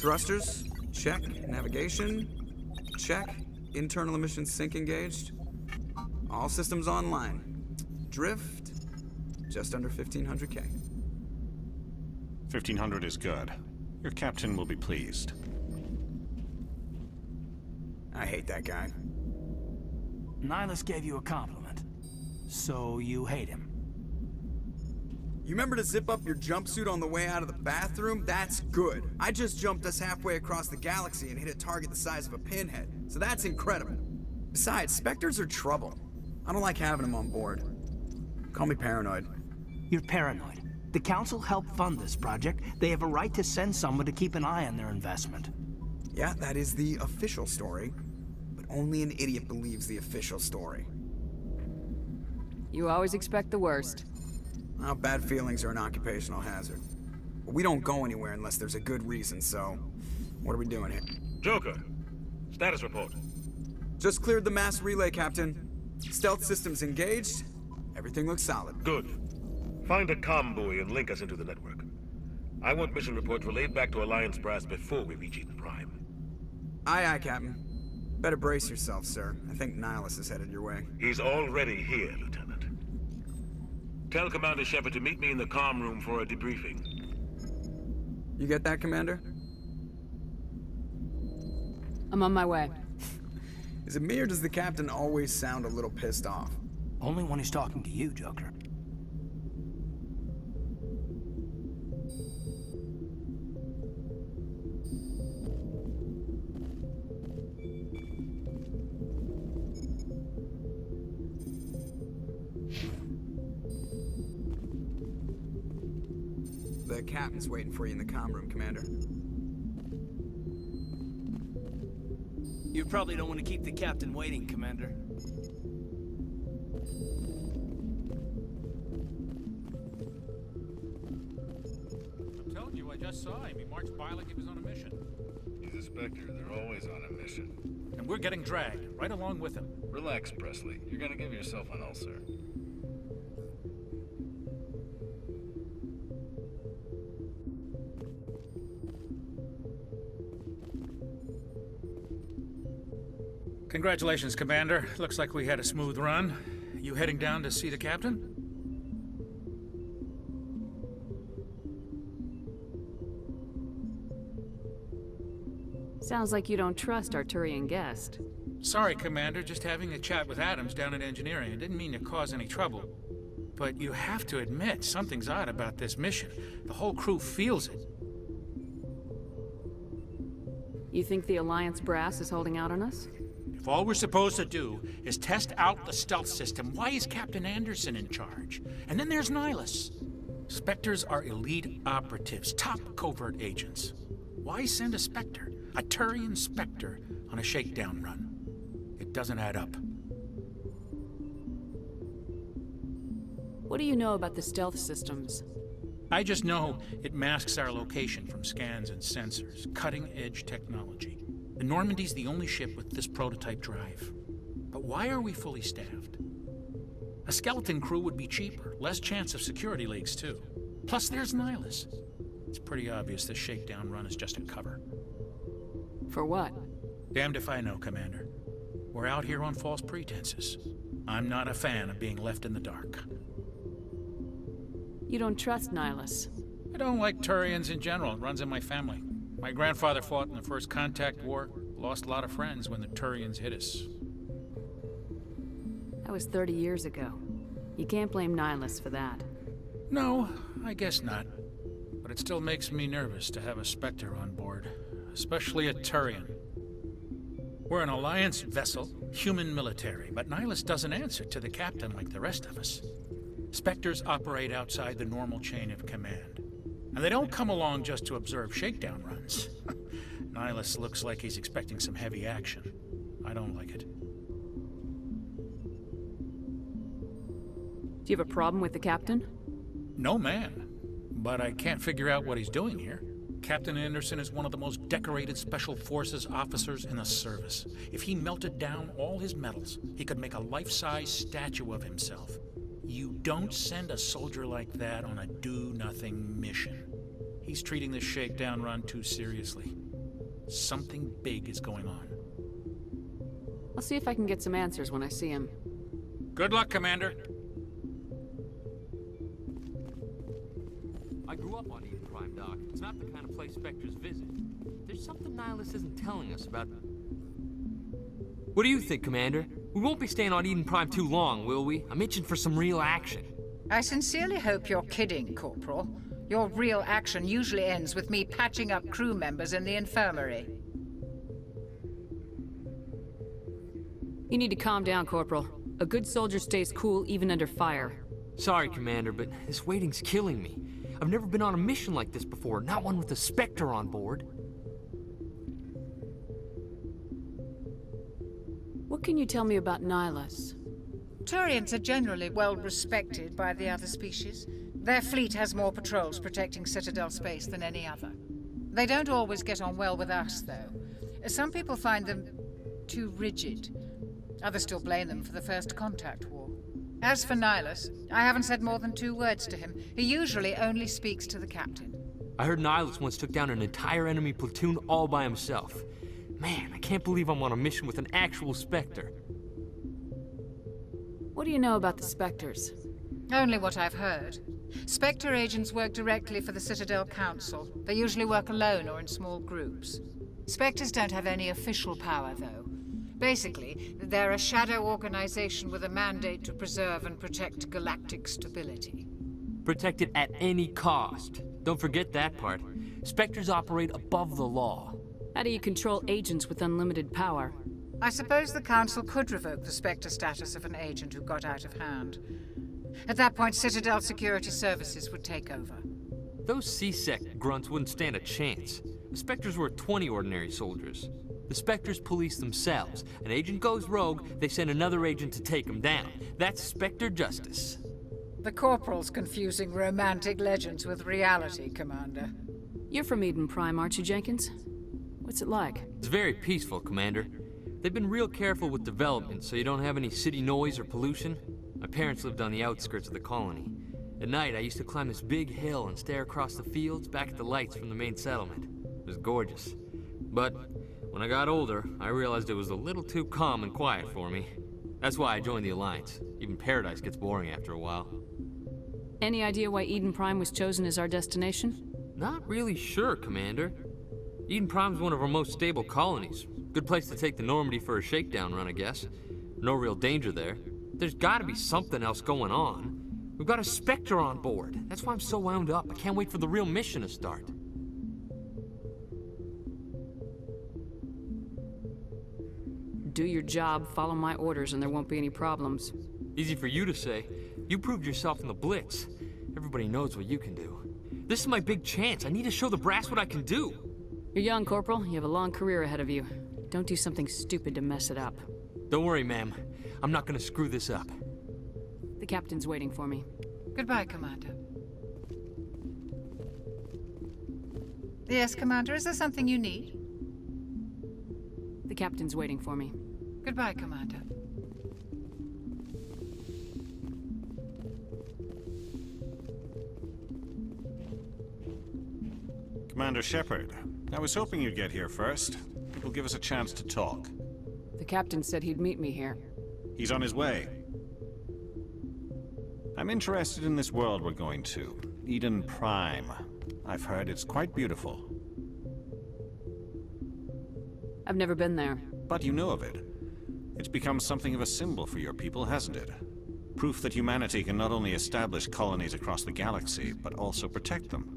Thrusters, check. Navigation, check. Internal emission sync engaged. All systems online. Drift, just under 1500K. 1500 is good. Your captain will be pleased. I hate that guy. Nihilus gave you a compliment. So you hate him. You remember to zip up your jumpsuit on the way out of the bathroom? That's good. I just jumped us halfway across the galaxy and hit a target the size of a pinhead, so that's incredible. Besides, Spectres are trouble. I don't like having them on board. Call me paranoid. You're paranoid. The Council helped fund this project. They have a right to send someone to keep an eye on their investment. Yeah, that is the official story. But only an idiot believes the official story. You always expect the worst. Well, bad feelings are an occupational hazard. But we don't go anywhere unless there's a good reason, so... What are we doing here? Joker, status report. Just cleared the mass relay, Captain. Stealth systems engaged. Everything looks solid. Good. Find a comm buoy and link us into the network. I want mission reports relayed back to Alliance Brass before we reach Eden Prime. Aye, aye, Captain. Better brace yourself, sir. I think Nihilus is headed your way. He's already here, Lieutenant. Tell Commander Shepard to meet me in the comm room for a debriefing. You get that, Commander? I'm on my way. Is it me or does the Captain always sound a little pissed off? Only when he's talking to you, Joker. The Captain's waiting for you in the comm room, Commander. You probably don't want to keep the Captain waiting, Commander. I'm telling you, I just saw him. He marched by like he was on a mission. He's a Spectre. They're always on a mission. And we're getting dragged, right along with him. Relax, Presley. You're gonna give yourself an ulcer. Congratulations, Commander. Looks like we had a smooth run. You heading down to see the Captain? Sounds like you don't trust our Turian guest. Sorry, Commander. Just having a chat with Adams down at Engineering. I didn't mean to cause any trouble. But you have to admit, something's odd about this mission. The whole crew feels it. You think the Alliance brass is holding out on us? If all we're supposed to do is test out the stealth system, why is Captain Anderson in charge? And then there's Nihilus. Spectres are elite operatives, top covert agents. Why send a Spectre, a Turian Spectre, on a shakedown run? It doesn't add up. What do you know about the stealth systems? I just know it masks our location from scans and sensors, cutting-edge technology. The Normandy's the only ship with this prototype drive. But why are we fully staffed? A skeleton crew would be cheaper, less chance of security leaks too. Plus there's Nihilus. It's pretty obvious this shakedown run is just a cover. For what? Damned if I know, Commander. We're out here on false pretenses. I'm not a fan of being left in the dark. You don't trust Nihilus. I don't like Turians in general. It runs in my family. My grandfather fought in the First Contact War, lost a lot of friends when the Turians hit us. That was 30 years ago. You can't blame Nihilus for that. No, I guess not. But it still makes me nervous to have a Spectre on board, especially a Turian. We're an Alliance vessel, human military, but Nihilus doesn't answer to the Captain like the rest of us. Spectres operate outside the normal chain of command. And they don't come along just to observe shakedown runs. Nihilus looks like he's expecting some heavy action. I don't like it. Do you have a problem with the Captain? No, man. But I can't figure out what he's doing here. Captain Anderson is one of the most decorated Special Forces officers in the service. If he melted down all his medals, he could make a life-size statue of himself. You don't send a soldier like that on a do-nothing mission. He's treating this shakedown run too seriously. Something big is going on. I'll see if I can get some answers when I see him. Good luck, Commander. I grew up on Eden Prime, Doc. It's not the kind of place Spectres visit. There's something Nihilus isn't telling us about... What do you think, Commander? We won't be staying on Eden Prime too long, will we? I'm itching for some real action. I sincerely hope you're kidding, Corporal. Your real action usually ends with me patching up crew members in the infirmary. You need to calm down, Corporal. A good soldier stays cool even under fire. Sorry, Commander, but this waiting's killing me. I've never been on a mission like this before, not one with a Spectre on board. What can you tell me about Nihilus? Turians are generally well respected by the other species. Their fleet has more patrols protecting Citadel space than any other. They don't always get on well with us, though. Some people find them too rigid. Others still blame them for the First Contact War. As for Nihilus, I haven't said more than 2 words to him. He usually only speaks to the captain. I heard Nihilus once took down an entire enemy platoon all by himself. Man, I can't believe I'm on a mission with an actual Spectre. What do you know about the Spectres? Only what I've heard. Spectre agents work directly for the Citadel Council. They usually work alone or in small groups. Spectres don't have any official power, though. Basically, they're a shadow organization with a mandate to preserve and protect galactic stability. Protect it at any cost. Don't forget that part. Spectres operate above the law. How do you control agents with unlimited power? I suppose the Council could revoke the Spectre status of an agent who got out of hand. At that point, Citadel Security Services would take over. Those C-Sec grunts wouldn't stand a chance. The Spectres were 20 ordinary soldiers. The Spectres police themselves. An agent goes rogue, they send another agent to take him down. That's Spectre justice. The Corporal's confusing romantic legends with reality, Commander. You're from Eden Prime, aren't you, Jenkins? What's it like? It's very peaceful, Commander. They've been real careful with development, so you don't have any city noise or pollution. My parents lived on the outskirts of the colony. At night, I used to climb this big hill and stare across the fields back at the lights from the main settlement. It was gorgeous. But when I got older, I realized it was a little too calm and quiet for me. That's why I joined the Alliance. Even Paradise gets boring after a while. Any idea why Eden Prime was chosen as our destination? Not really sure, Commander. Eden Prime's one of our most stable colonies. Good place to take the Normandy for a shakedown run, I guess. No real danger there. There's gotta be something else going on. We've got a Spectre on board. That's why I'm so wound up. I can't wait for the real mission to start. Do your job, follow my orders, and there won't be any problems. Easy for you to say. You proved yourself in the Blitz. Everybody knows what you can do. This is my big chance. I need to show the brass what I can do. You're young, Corporal. You have a long career ahead of you. Don't do something stupid to mess it up. Don't worry, ma'am. I'm not gonna screw this up. The captain's waiting for me. Goodbye, Commander. Yes, Commander, is there something you need? The captain's waiting for me. Goodbye, Commander. Commander Shepard, I was hoping you'd get here first. It will give us a chance to talk. The captain said he'd meet me here. He's on his way. I'm interested in this world we're going to, Eden Prime. I've heard it's quite beautiful. I've never been there. But you know of it. It's become something of a symbol for your people, hasn't it? Proof that humanity can not only establish colonies across the galaxy, but also protect them.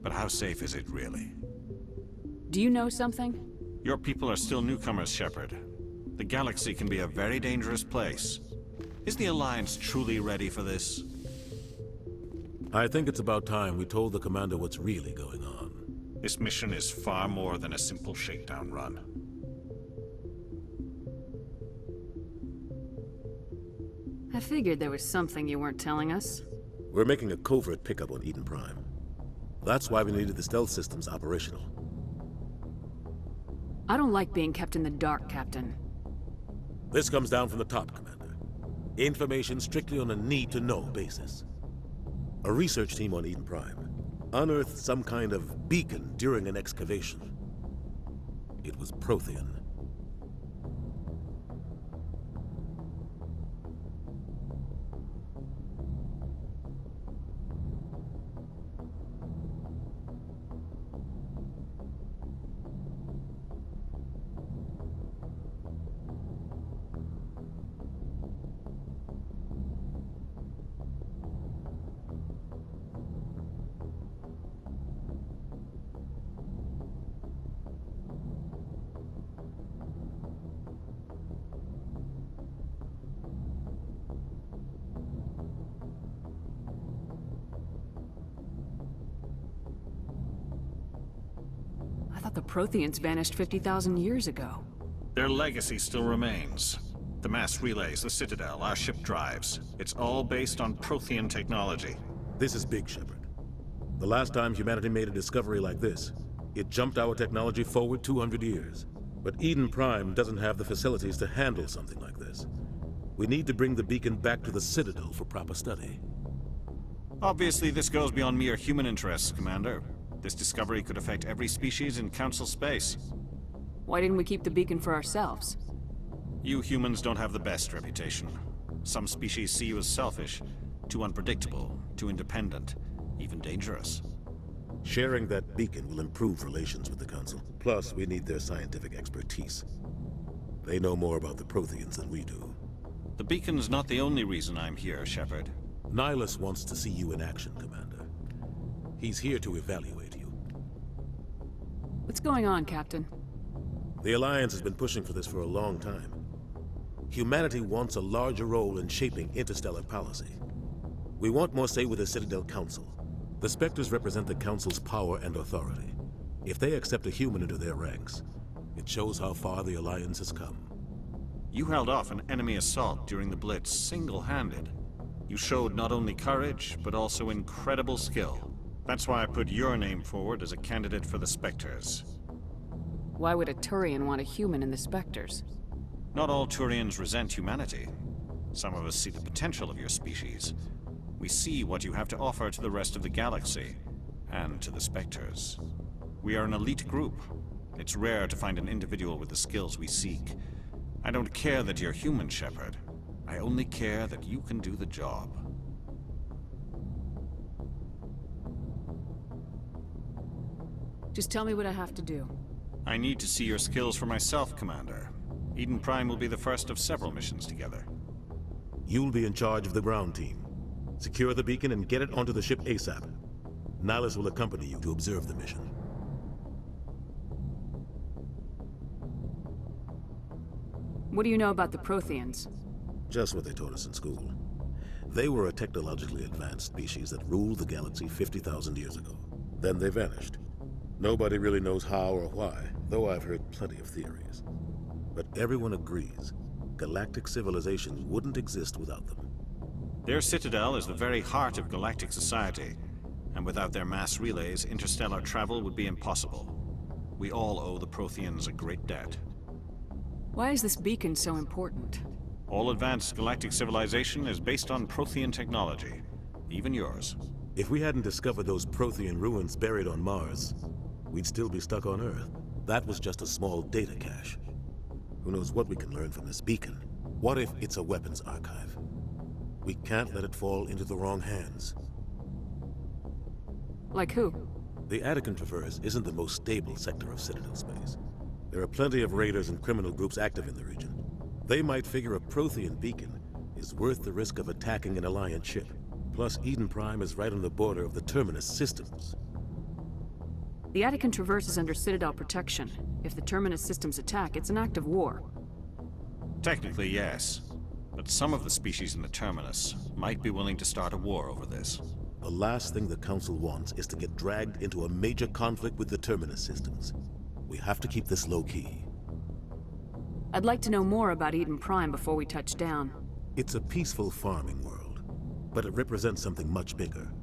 But how safe is it, really? Do you know something? Your people are still newcomers, Shepard. The galaxy can be a very dangerous place. Is the Alliance truly ready for this? I think it's about time we told the Commander what's really going on. This mission is far more than a simple shakedown run. I figured there was something you weren't telling us. We're making a covert pickup on Eden Prime. That's why we needed the stealth systems operational. I don't like being kept in the dark, Captain. This comes down from the top, Commander. Information strictly on a need-to-know basis. A research team on Eden Prime unearthed some kind of beacon during an excavation. It was Prothean. I thought the Protheans vanished 50,000 years ago. Their legacy still remains. The mass relays, the Citadel, our ship drives. It's all based on Prothean technology. This is big, Shepard. The last time humanity made a discovery like this, it jumped our technology forward 200 years. But Eden Prime doesn't have the facilities to handle something like this. We need to bring the beacon back to the Citadel for proper study. Obviously, this goes beyond mere human interests, Commander. This discovery could affect every species in Council space. Why didn't we keep the beacon for ourselves? You humans don't have the best reputation. Some species see you as selfish, too unpredictable, too independent, even dangerous. Sharing that beacon will improve relations with the Council. Plus, we need their scientific expertise. They know more about the Protheans than we do. The beacon's not the only reason I'm here, Shepard. Nihilus wants to see you in action, Commander. He's here to evaluate you. What's going on, Captain? The Alliance has been pushing for this for a long time. Humanity wants a larger role in shaping interstellar policy. We want more say with the Citadel Council. The Spectres represent the Council's power and authority. If they accept a human into their ranks, it shows how far the Alliance has come. You held off an enemy assault during the Blitz single-handed. You showed not only courage, but also incredible skill. That's why I put your name forward as a candidate for the Spectres. Why would a Turian want a human in the Spectres? Not all Turians resent humanity. Some of us see the potential of your species. We see what you have to offer to the rest of the galaxy, and to the Spectres. We are an elite group. It's rare to find an individual with the skills we seek. I don't care that you're human, Shepard. I only care that you can do the job. Just tell me what I have to do. I need to see your skills for myself, Commander. Eden Prime will be the first of several missions together. You'll be in charge of the ground team. Secure the beacon and get it onto the ship ASAP. Nihilus will accompany you to observe the mission. What do you know about the Protheans? Just what they taught us in school. They were a technologically advanced species that ruled the galaxy 50,000 years ago. Then they vanished. Nobody really knows how or why, though I've heard plenty of theories. But everyone agrees, galactic civilization wouldn't exist without them. Their citadel is the very heart of galactic society, and without their mass relays, interstellar travel would be impossible. We all owe the Protheans a great debt. Why is this beacon so important? All advanced galactic civilization is based on Prothean technology, even yours. If we hadn't discovered those Prothean ruins buried on Mars, we'd still be stuck on Earth. That was just a small data cache. Who knows what we can learn from this beacon? What if it's a weapons archive? We can't let it fall into the wrong hands. Like who? The Attican Traverse isn't the most stable sector of Citadel space. There are plenty of raiders and criminal groups active in the region. They might figure a Prothean beacon is worth the risk of attacking an Alliance ship. Plus, Eden Prime is right on the border of the Terminus systems. The Attican Traverse is under Citadel protection. If the Terminus systems attack, it's an act of war. Technically, yes. But some of the species in the Terminus might be willing to start a war over this. The last thing the Council wants is to get dragged into a major conflict with the Terminus systems. We have to keep this low-key. I'd like to know more about Eden Prime before we touch down. It's a peaceful farming world, but it represents something much bigger.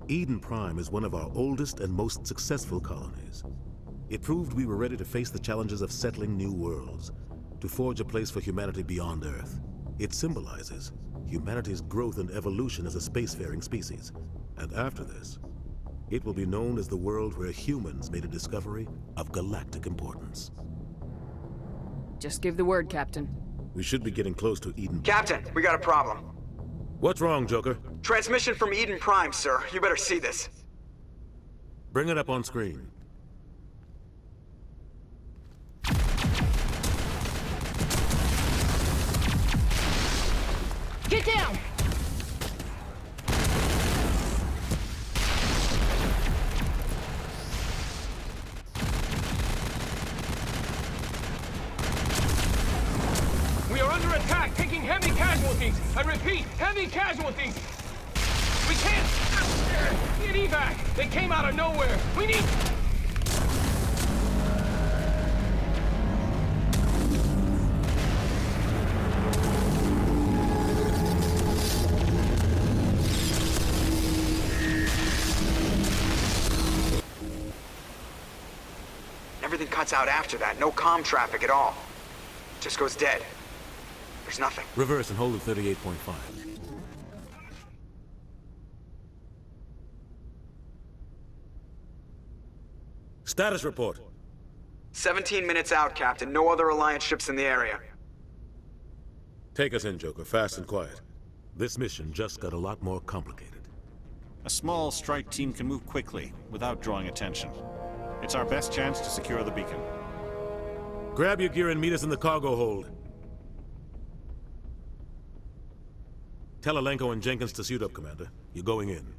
Eden Prime is one of our oldest and most successful colonies. It proved we were ready to face the challenges of settling new worlds, to forge a place for humanity beyond Earth. It symbolizes humanity's growth and evolution as a spacefaring species. And after this, it will be known as the world where humans made a discovery of galactic importance. Just give the word, Captain. We should be getting close to Eden. Captain, we got a problem. What's wrong, Joker? Transmission from Eden Prime, sir. You better see this. Bring it up on screen. Get down! We are under attack, taking heavy casualties. I repeat, heavy casualties. We can't get evac. They came out of nowhere. We need... Everything cuts out after that. No comm traffic at all. Just goes dead. There's nothing. Reverse and hold at 38.5. Status report. 17 minutes out, Captain. No other Alliance ships in the area. Take us in, Joker, fast and quiet. This mission just got a lot more complicated. A small strike team can move quickly, without drawing attention. It's our best chance to secure the beacon. Grab your gear and meet us in the cargo hold. Tell Alenko and Jenkins to suit up, Commander. You're going in.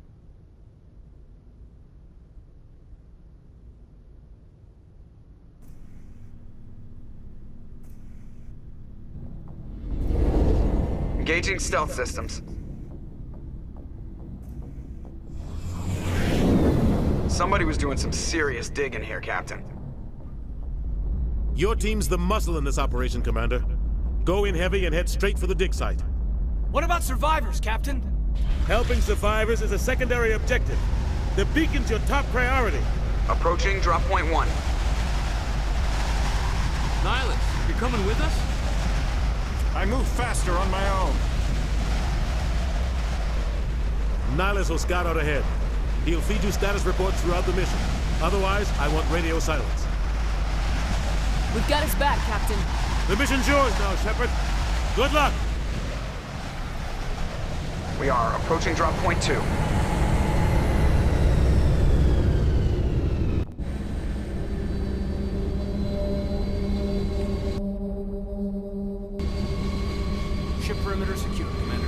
Engaging stealth systems. Somebody was doing some serious digging here, Captain. Your team's the muscle in this operation, Commander. Go in heavy and head straight for the dig site. What about survivors, Captain? Helping survivors is a secondary objective. The beacon's your top priority. Approaching drop point 1. Nihilus, you're coming with us? I move faster on my own. Nihilus will scout out ahead. He'll feed you status reports throughout the mission. Otherwise, I want radio silence. We've got his back, Captain. The mission's yours now, Shepard. Good luck! We are approaching drop point 2. Ship perimeter secure, Commander.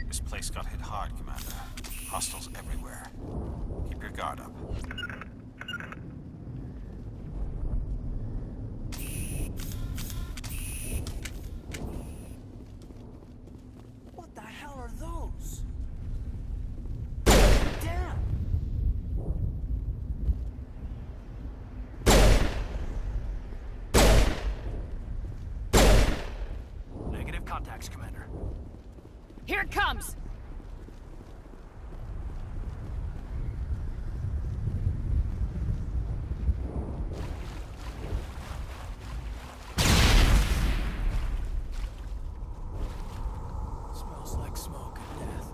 This place got hit hard, Commander. Hostiles everywhere. Keep your guard up. What the hell are those? Damn! Negative contacts, Commander. Here it comes! Smells like smoke and death.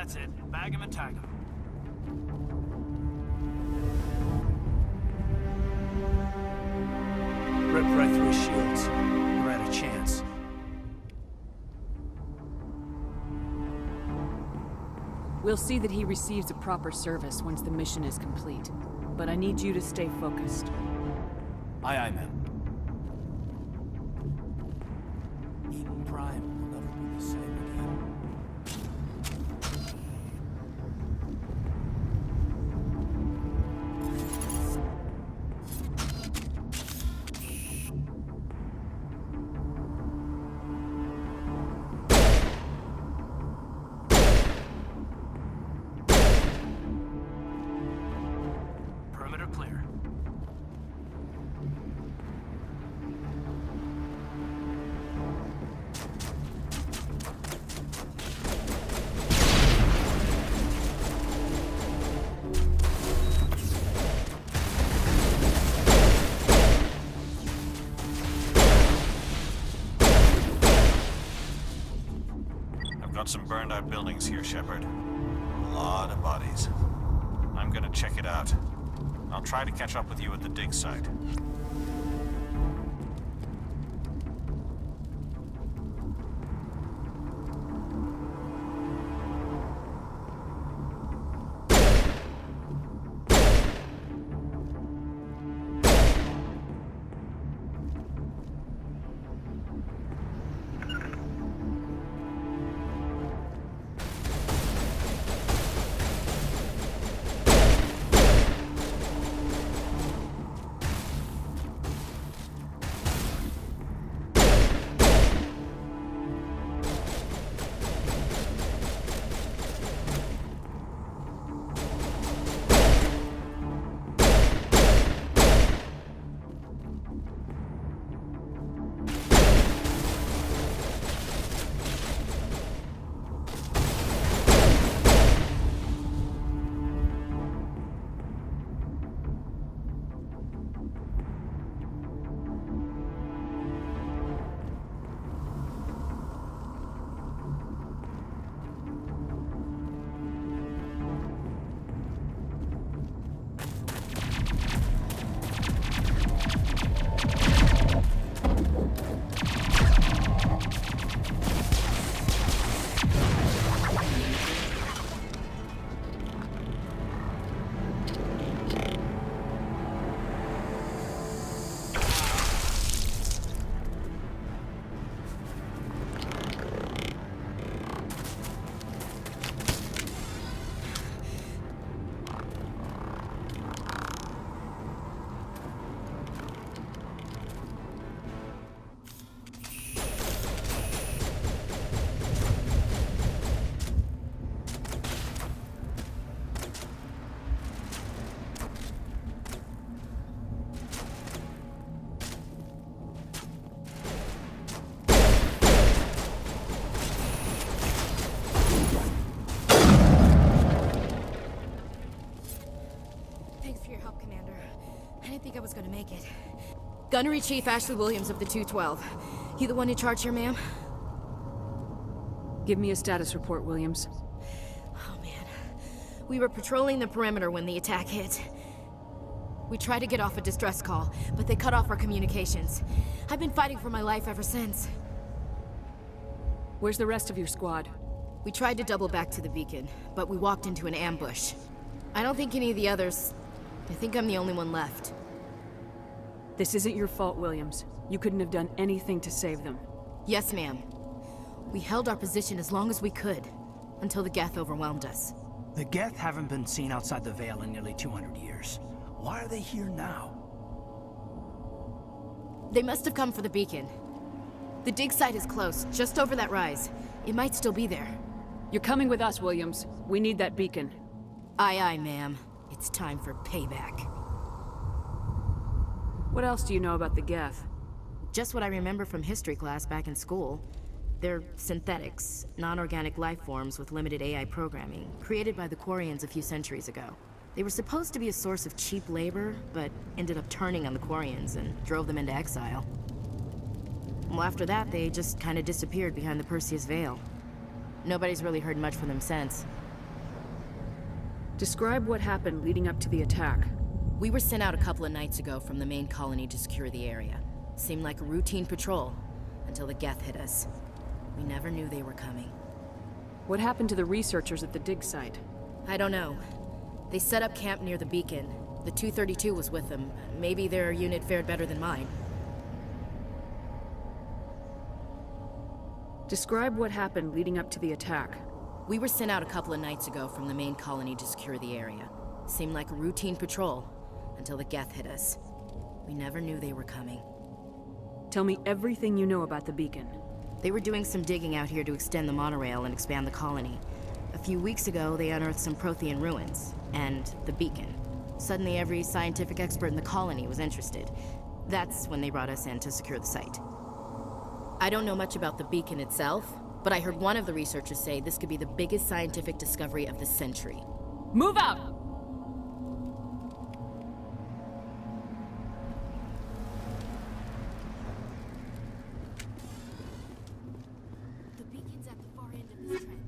That's it. Bag him and tag him. Rip right through his shields. Never had a chance. We'll see that he receives a proper service once the mission is complete. But I need you to stay focused. Aye, aye, ma'am. Eden Prime will never be the same again. Perimeter clear. I've got some burned out buildings here, Shepard. A lot of bodies. I'm gonna check it out. I'll try to catch up with you at the dig site. think I was gonna make it. Gunnery Chief Ashley Williams of the 212. You the one in charge here, ma'am? Give me a status report, Williams. Oh, man. We were patrolling the perimeter when the attack hit. We tried to get off a distress call, but they cut off our communications. I've been fighting for my life ever since. Where's the rest of your squad? We tried to double back to the beacon, but we walked into an ambush. I don't think any of the others... I think I'm the only one left. This isn't your fault, Williams. You couldn't have done anything to save them. Yes, ma'am. We held our position as long as we could, until the Geth overwhelmed us. The Geth haven't been seen outside the Veil in nearly 200 years. Why are they here now? They must have come for the beacon. The dig site is close, just over that rise. It might still be there. You're coming with us, Williams. We need that beacon. Aye, aye, ma'am. It's time for payback. What else do you know about the Geth? Just what I remember from history class back in school. They're synthetics, non-organic life forms with limited AI programming, created by the Quarians a few centuries ago. They were supposed to be a source of cheap labor, but ended up turning on the Quarians and drove them into exile. Well, after that, they just kind of disappeared behind the Perseus Veil. Nobody's really heard much from them since. Describe what happened leading up to the attack. We were sent out a couple of nights ago from the main colony to secure the area. Seemed like a routine patrol, until the Geth hit us. We never knew they were coming. What happened to the researchers at the dig site? I don't know. They set up camp near the beacon. The 232 was with them. Maybe their unit fared better than mine. Describe what happened leading up to the attack. We were sent out a couple of nights ago from the main colony to secure the area. Seemed like a routine patrol, until the Geth hit us. We never knew they were coming. Tell me everything you know about the beacon. They were doing some digging out here to extend the monorail and expand the colony. A few weeks ago, they unearthed some Prothean ruins, and the beacon. Suddenly, every scientific expert in the colony was interested. That's when they brought us in to secure the site. I don't know much about the beacon itself, but I heard one of the researchers say this could be the biggest scientific discovery of the century. Move out! The beacon's at the far end of this trench.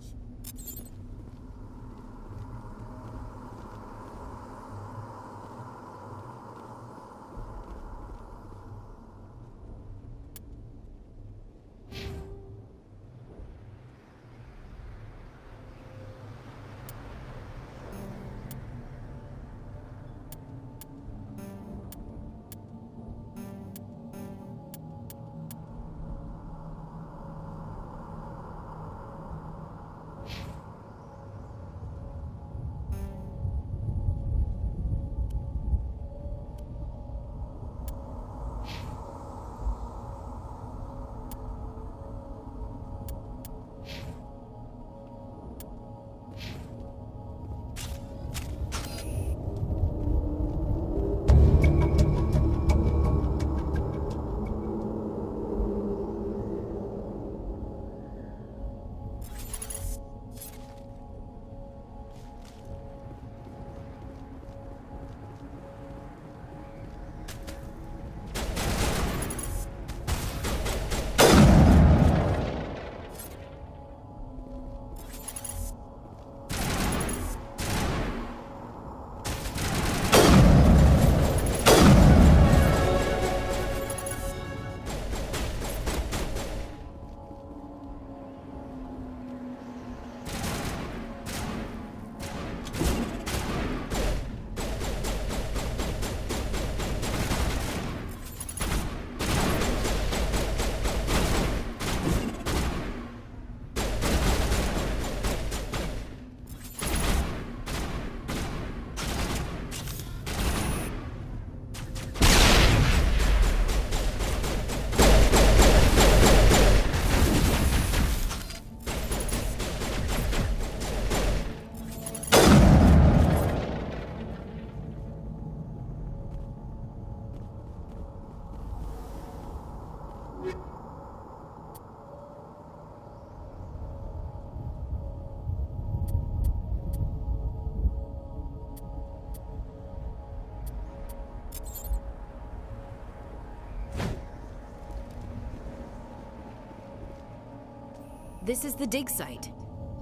This is the dig site.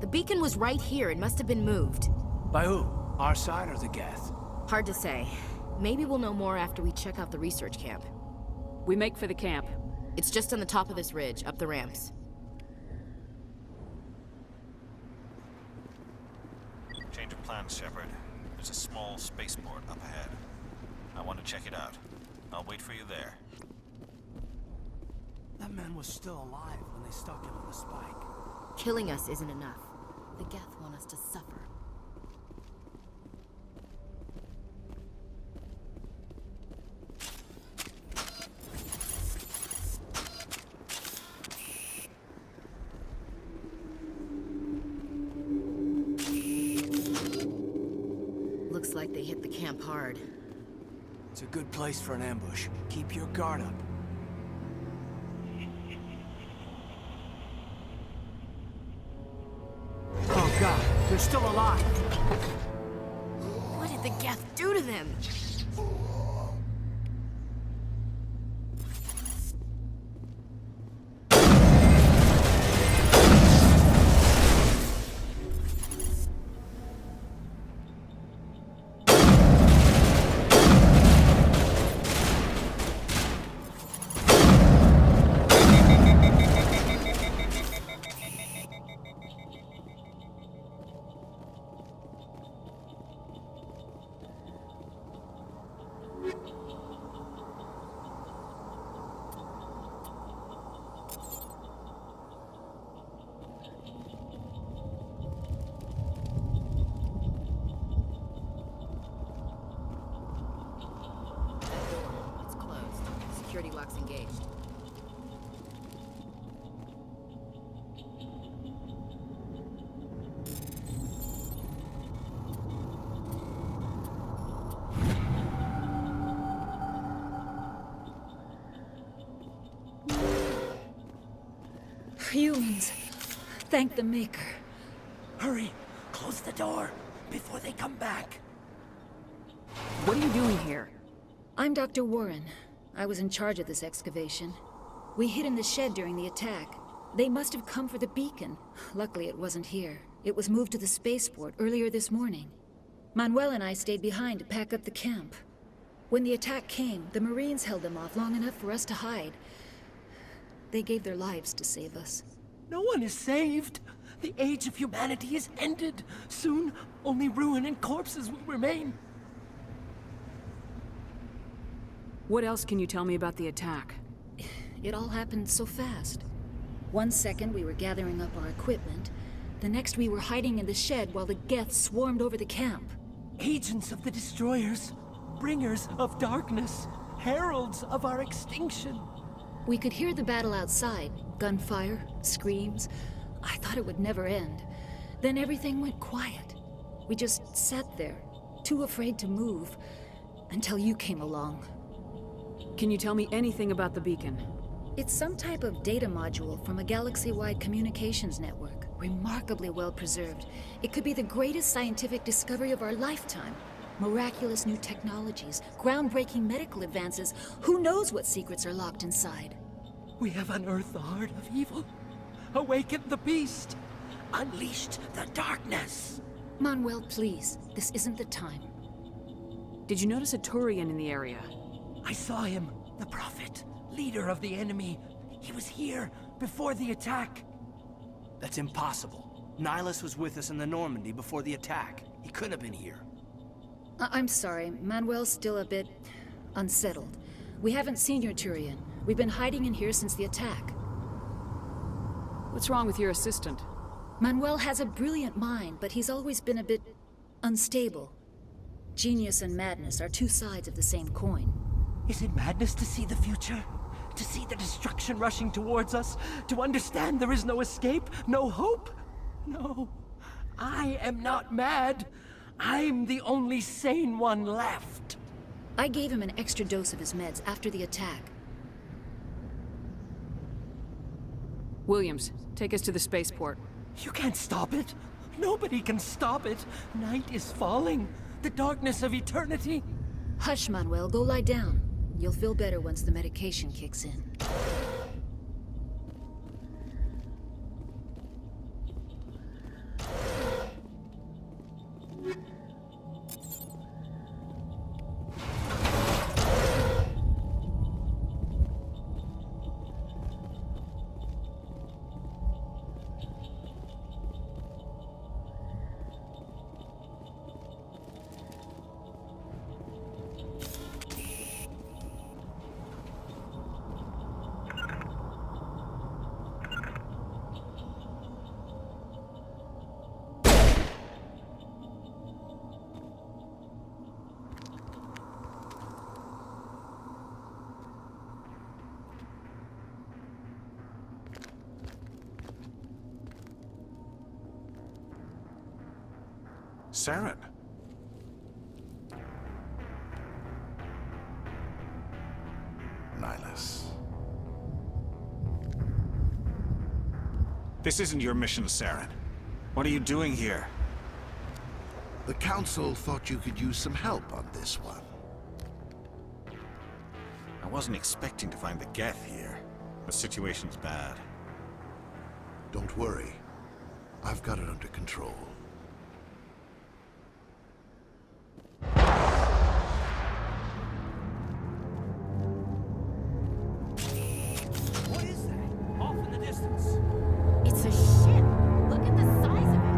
The beacon was right here. It must have been moved. By who? Our side or the Geth? Hard to say. Maybe we'll know more after we check out the research camp. We make for the camp. It's just on the top of this ridge, up the ramps. Change of plans, Shepard. There's a small spaceport up ahead. I want to check it out. I'll wait for you there. That man was still alive when they stuck him on the spike. Killing us isn't enough. The Geth want us to suffer. Looks like they hit the camp hard. It's a good place for an ambush. Keep your guard up. Oh God, they're still alive! What did the Geth do to them? engaged. Humans. Thank the Maker. Hurry! Close the door before they come back. What are you doing here? I'm Dr. Warren. I was in charge of this excavation. We hid in the shed during the attack. They must have come for the beacon. Luckily, it wasn't here. It was moved to the spaceport earlier this morning. Manuel and I stayed behind to pack up the camp. When the attack came, the Marines held them off long enough for us to hide. They gave their lives to save us. No one is saved. The age of humanity is ended. Soon, only ruin and corpses will remain. What else can you tell me about the attack? It all happened so fast. 1 second we were gathering up our equipment. The next we were hiding in the shed while the Geth swarmed over the camp. Agents of the Destroyers, bringers of darkness, heralds of our extinction. We could hear the battle outside. Gunfire, screams. I thought it would never end. Then everything went quiet. We just sat there, too afraid to move, until you came along. Can you tell me anything about the beacon? It's some type of data module from a galaxy-wide communications network, remarkably well preserved. It could be the greatest scientific discovery of our lifetime. Miraculous new technologies, groundbreaking medical advances. Who knows what secrets are locked inside? We have unearthed the heart of evil, awakened the beast, unleashed the darkness. Manuel, please, this isn't the time. Did you notice a Turian in the area? I saw him, the Prophet, leader of the enemy. He was here before the attack. That's impossible. Nihilus was with us in the Normandy before the attack. He couldn't have been here. I'm sorry, Manuel's still a bit unsettled. We haven't seen your Turian. We've been hiding in here since the attack. What's wrong with your assistant? Manuel has a brilliant mind, but he's always been a bit unstable. Genius and madness are two sides of the same coin. Is it madness to see the future? To see the destruction rushing towards us? To understand there is no escape? No hope? No. I am not mad. I'm the only sane one left. I gave him an extra dose of his meds after the attack. Williams, take us to the spaceport. You can't stop it. Nobody can stop it. Night is falling. The darkness of eternity. Hush, Manuel. Go lie down. You'll feel better once the medication kicks in. Saren. Nihilus. This isn't your mission, Saren. What are you doing here? The Council thought you could use some help on this one. I wasn't expecting to find the Geth here. The situation's bad. Don't worry. I've got it under control. What is that? Off in the distance. It's a ship. Look at the size of it.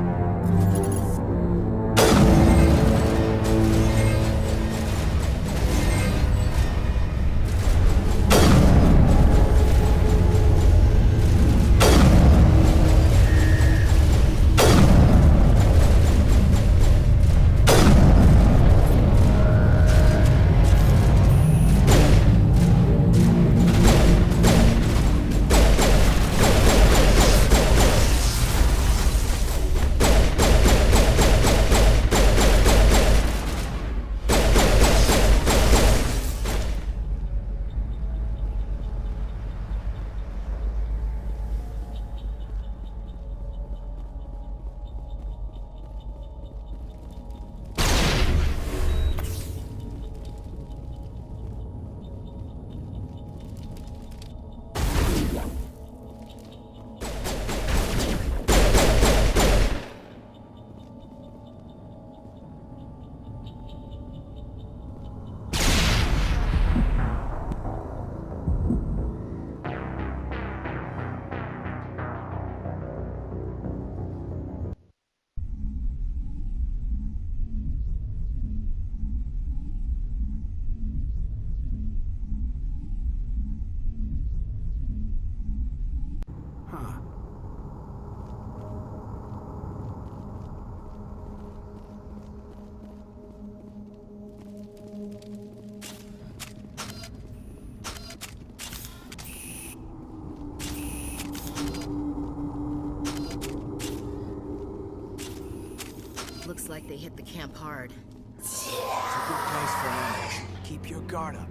Looks like they hit the camp hard. It's a good place for an ambush. Keep your guard up.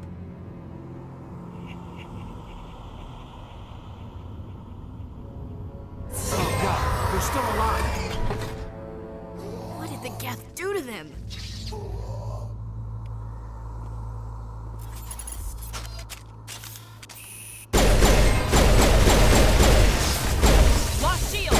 Oh god, they're still alive! What did the Geth do to them? Lost shield!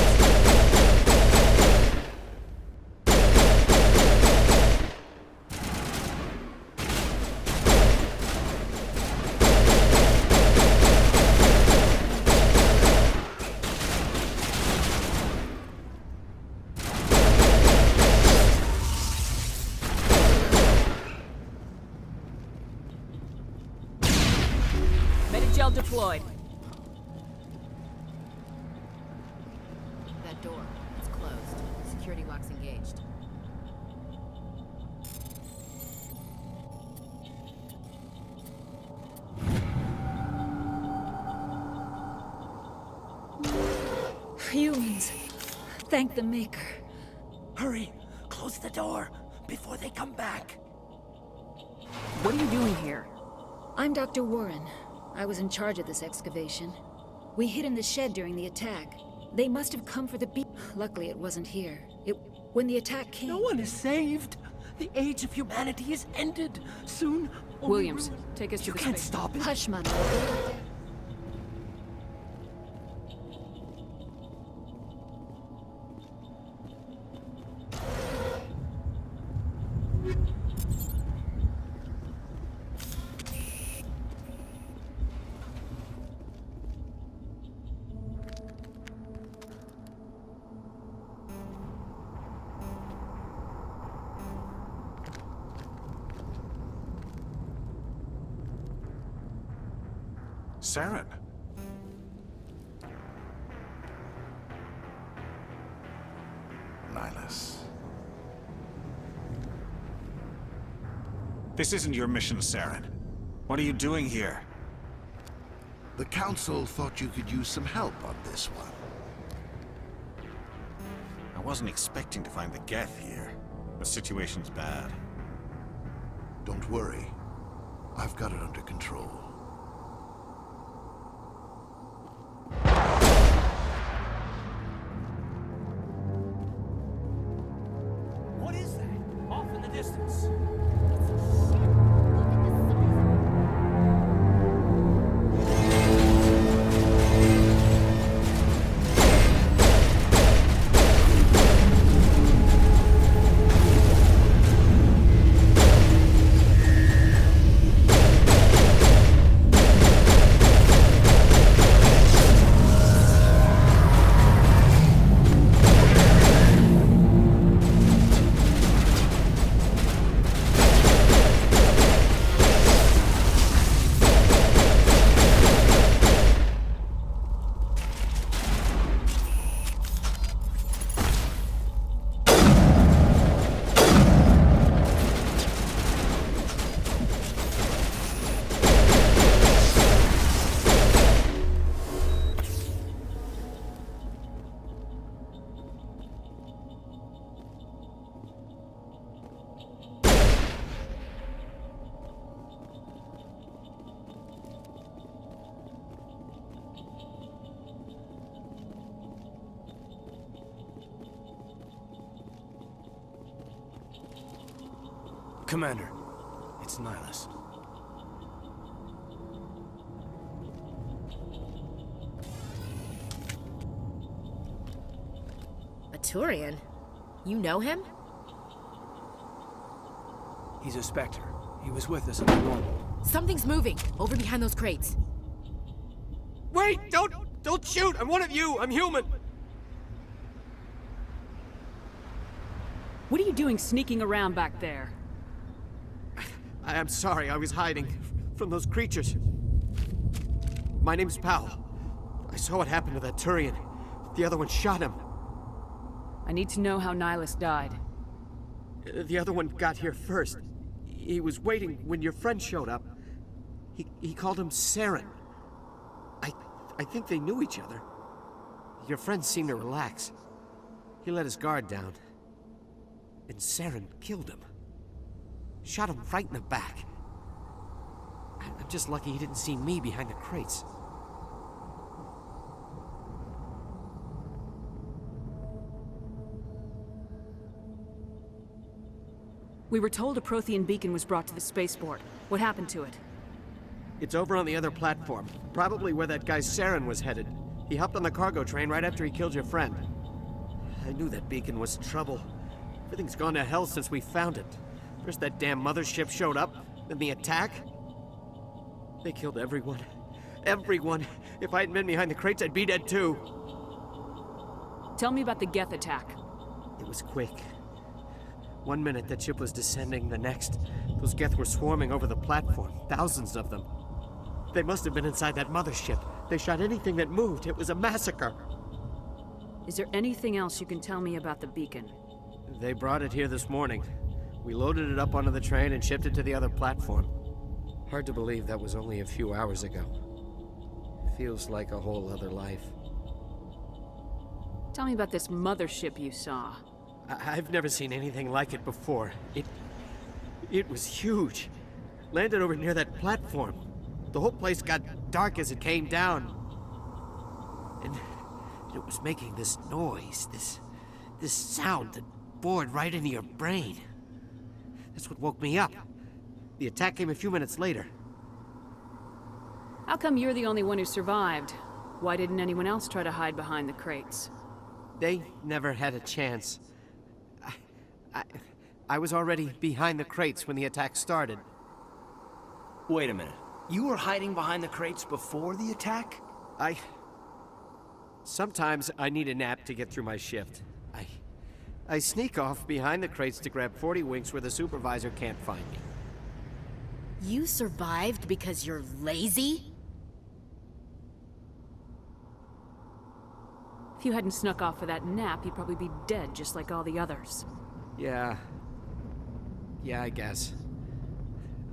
Medigel deployed. That door. It's closed. Security lock's engaged. Humans. Thank the Maker. Hurry! Close the door before they come back. What are you doing here? I'm Dr. Warren. I was in charge of this excavation. We hid in the shed during the attack. They must have come for the beat. Luckily, it wasn't here. When the attack came... No one is saved. The age of humanity is ended. Soon, only Williams, ruin. take us to You the can't space- stop it. Hush, Mother. Saren. Nihilus. This isn't your mission, Saren. What are you doing here? The Council thought you could use some help on this one. I wasn't expecting to find the Geth here. The situation's bad. Don't worry. I've got it under control. What is that? Off in the distance. Commander, it's Nihilus. A Turian? You know him? He's a Spectre. He was with us in the normal. Something's moving, over behind those crates. Wait! Don't shoot! I'm one of you! I'm human! What are you doing sneaking around back there? I'm sorry, I was hiding from those creatures. My name's Powell. I saw what happened to that Turian. The other one shot him. I need to know how Nihilus died. The other one got here first. He was waiting when your friend showed up. He called him Saren. I think they knew each other. Your friend seemed to relax. He let his guard down. And Saren killed him. Shot him right in the back. I'm just lucky he didn't see me behind the crates. We were told a Prothean beacon was brought to the spaceport. What happened to it? It's over on the other platform. Probably where that guy Saren was headed. He hopped on the cargo train right after he killed your friend. I knew that beacon was trouble. Everything's gone to hell since we found it. First that damn mothership showed up, then the attack. They killed everyone. Everyone. If I hadn't been behind the crates, I'd be dead too. Tell me about the Geth attack. It was quick. 1 minute that ship was descending, the next, those Geth were swarming over the platform. Thousands of them. They must have been inside that mothership. They shot anything that moved. It was a massacre. Is there anything else you can tell me about the beacon? They brought it here this morning. We loaded it up onto the train and shipped it to the other platform. Hard to believe that was only a few hours ago. Feels like a whole other life. Tell me about this mothership you saw. I've never seen anything like it before. It was huge. Landed over near that platform. The whole place got dark as it came down. And it was making this noise, this sound that bored right into your brain. That's what woke me up. The attack came a few minutes later. How come you're the only one who survived? Why didn't anyone else try to hide behind the crates? They never had a chance. I was already behind the crates when the attack started. Wait a minute. You were hiding behind the crates before the attack? Sometimes I need a nap to get through my shift. I sneak off behind the crates to grab 40 winks where the supervisor can't find me. You survived because you're lazy? If you hadn't snuck off for that nap, you'd probably be dead just like all the others. Yeah, I guess.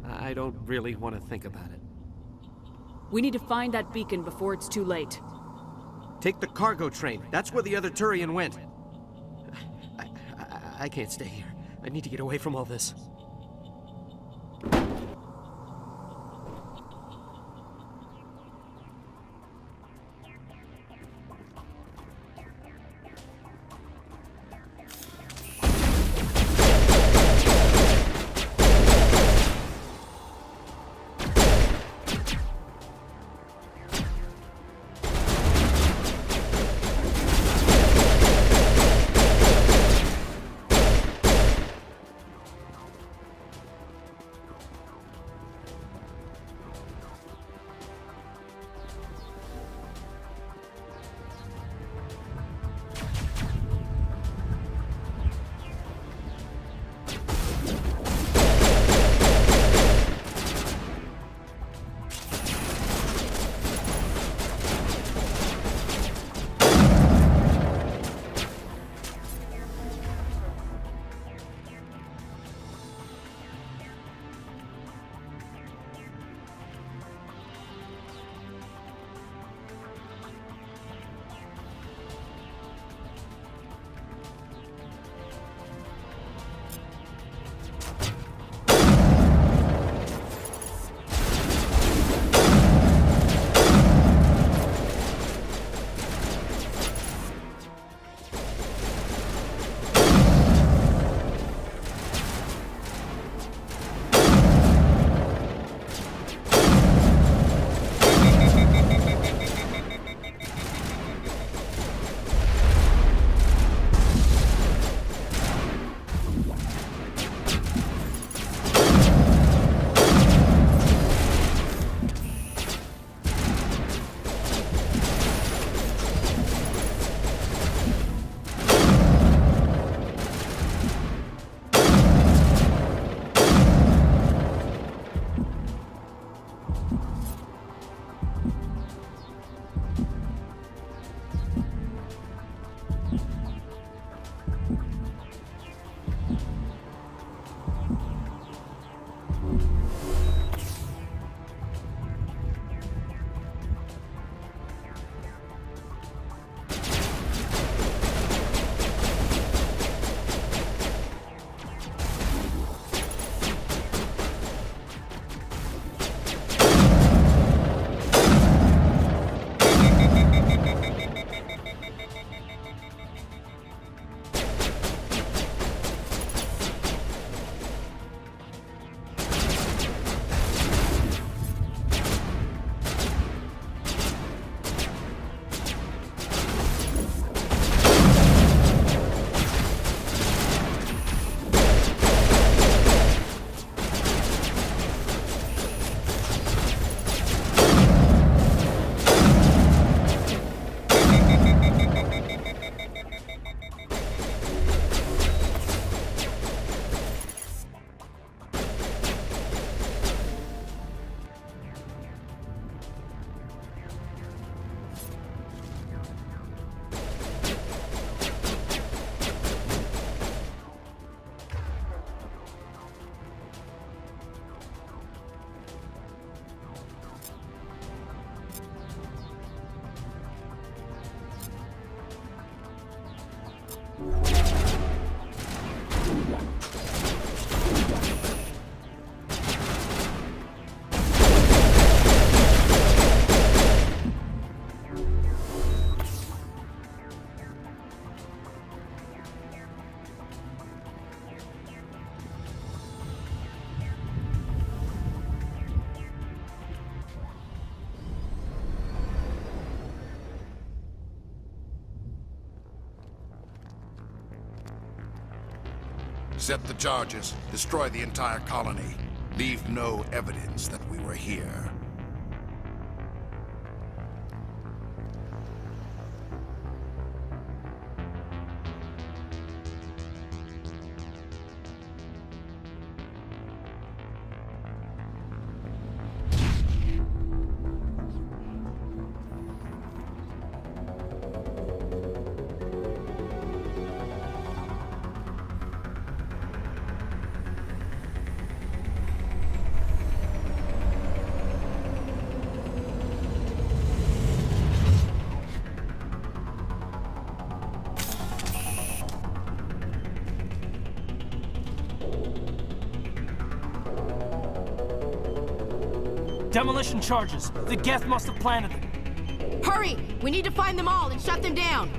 I don't really want to think about it. We need to find that beacon before it's too late. Take the cargo train. That's where the other Turian went. I can't stay here. I need to get away from all this. Set the charges. Destroy the entire colony. Leave no evidence that we were here. Demolition charges. The Geth must have planted them. Hurry! We need to find them all and shut them down!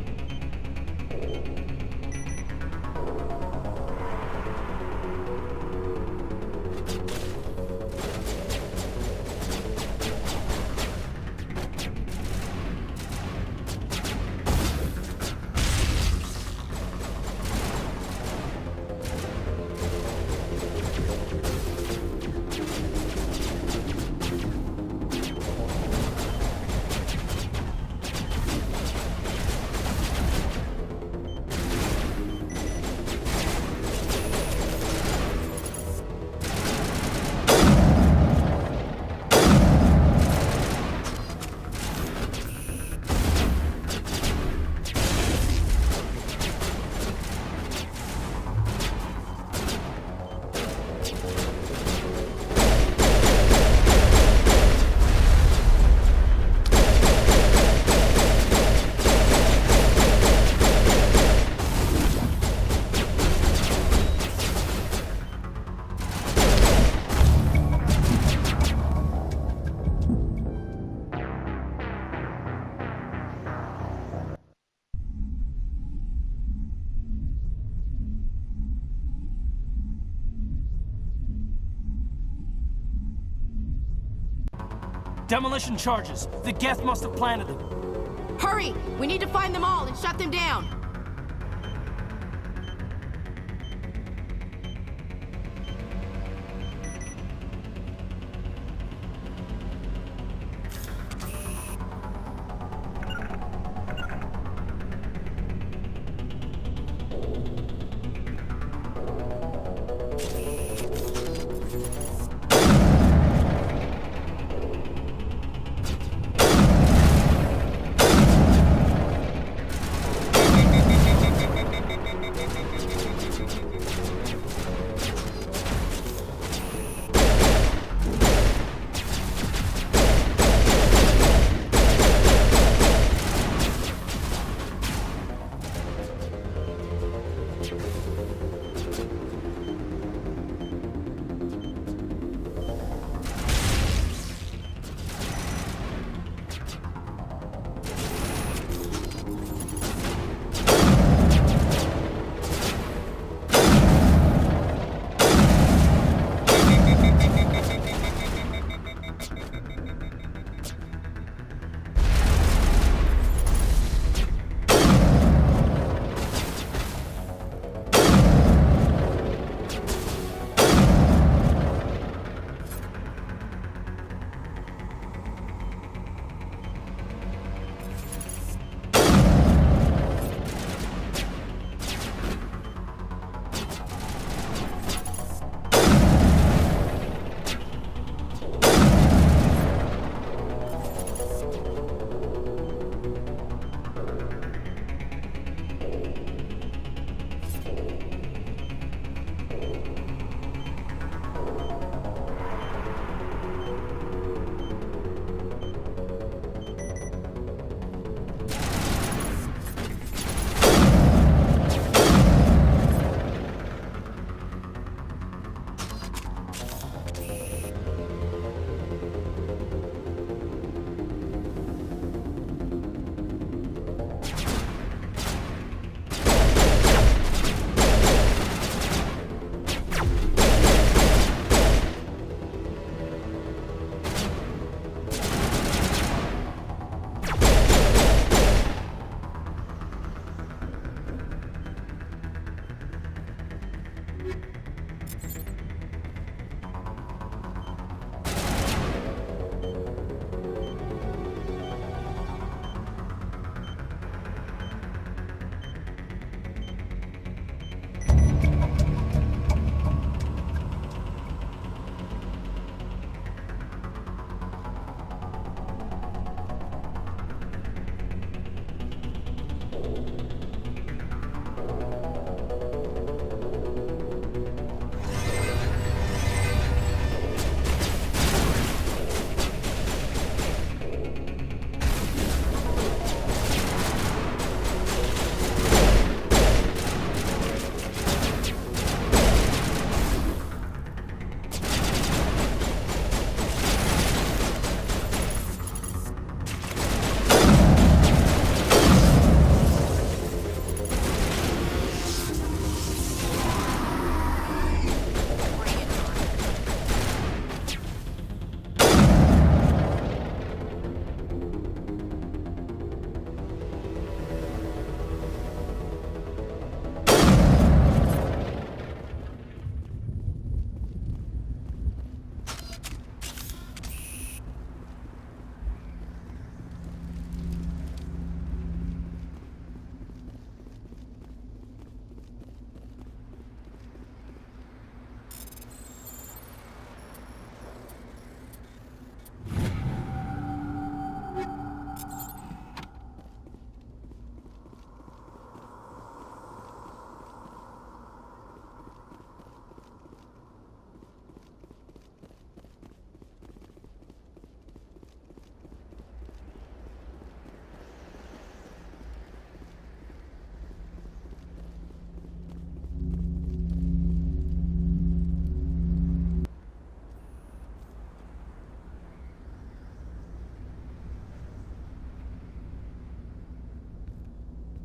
Demolition charges. The Geth must have planted them. Hurry! We need to find them all and shut them down!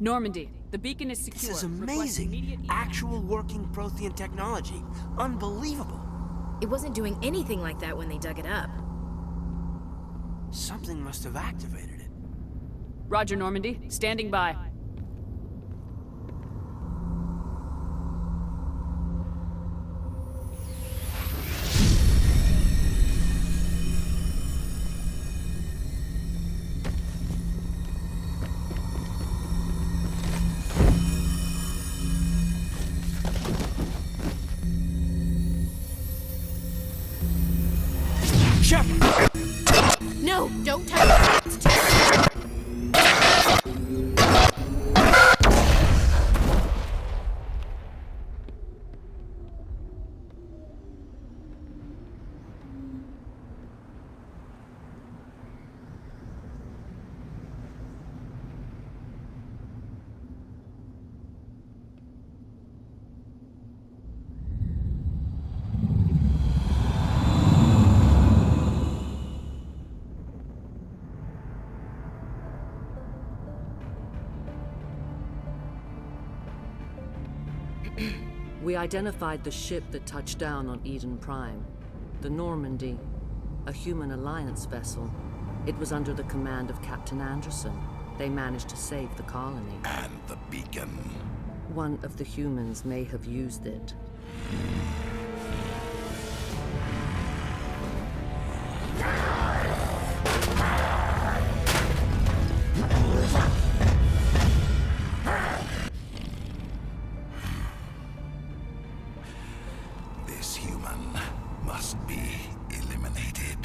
Normandy, the beacon is secure. This is Request amazing. immediate Actual working Prothean technology. Unbelievable. It wasn't doing anything like that when they dug it up. Something must have activated it. Roger, Normandy. Standing by. No, don't touch it. It's terrible. We identified the ship that touched down on Eden Prime. The Normandy, a human alliance vessel. It was under the command of Captain Anderson. They managed to save the colony. And the beacon. One of the humans may have used it. This human must be eliminated.